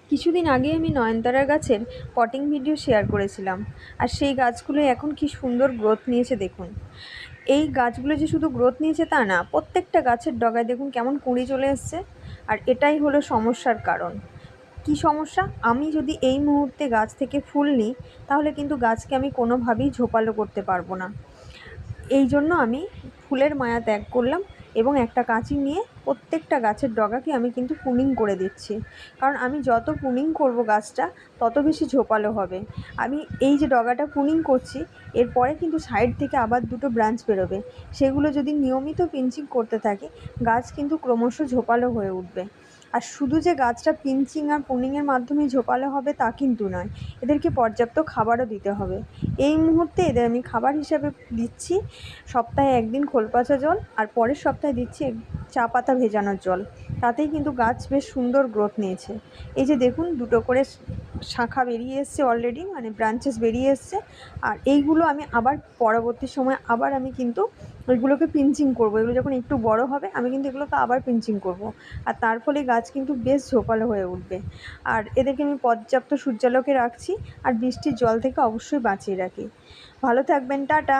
কিছুদিন আগে আমি নয়নতারা গাছের পটিং ভিডিও শেয়ার করেছিলাম, আর সেই গাছগুলো এখন কি সুন্দর গ্রোথ নিয়েছে দেখুন। এই গাছগুলো যে শুধু গ্রোথ নিয়েছে তা না, প্রত্যেকটা গাছের ডগায় দেখুন কেমন কুঁড়ি চলে এসছে। আর এটাই হলো সমস্যার কারণ। কি সমস্যা? আমি যদি এই মুহূর্তে গাছ থেকে ফুল নিই, তাহলে কিন্তু গাছকে আমি কোনোভাবেই ঝোপালো করতে পারবো না। এই জন্য আমি ফুলের মায়া ত্যাগ করলাম এবং একটা কাঁচি নিয়ে প্রত্যেকটা গাছের ডগাকে আমি কিন্তু প্রুনিং করে দিচ্ছি। কারণ আমি যত প্রুনিং করব গাছটা, তত বেশি ঝোপালো হবে। আমি এই যে ডগাটা প্রুনিং করছি, এরপরে কিন্তু সাইড থেকে আবার দুটো ব্রাঞ্চ বেরোবে। সেগুলো যদি নিয়মিত পিঞ্চিং করতে থাকি, গাছ কিন্তু ক্রমশ ঝোপালো হয়ে উঠবে। আর শুধু যে গাছটা পিঞ্চিং আর প্রুনিংয়ের মাধ্যমেই ঝোপালো হবে তা কিন্তু নয়, এদেরকে পর্যাপ্ত খাবারও দিতে হবে। এই মুহূর্তে এদের আমি খাবার হিসাবে দিচ্ছি সপ্তাহে একদিন খোল পচা জল, আর পরের সপ্তাহে দিচ্ছি চা পাতা ভেজানোর জল। তাতেই কিন্তু গাছ বেশ সুন্দর গ্রোথ নিয়েছে। এই যে দেখুন, দুটো করে শাখা বেরিয়ে এসছে অলরেডি, মানে ব্রাঞ্চেস বেরিয়ে এসছে। আর এইগুলো আমি আবার পরবর্তী সময় আবার আমি কিন্তু ওইগুলোকে পিঞ্চিং করবো। এগুলো যখন একটু বড় হবে, আমি কিন্তু এগুলোকে আবার পিঞ্চিং করব। আর তার ফলে গাছ কিন্তু বেশ ঝোপালো হয়ে উঠবে। আর এদেরকে আমি পর্যাপ্ত সূর্যালোকে রাখছি, আর বৃষ্টির জল থেকে অবশ্যই বাঁচিয়ে রাখি। ভালো থাকবেন, টাটা।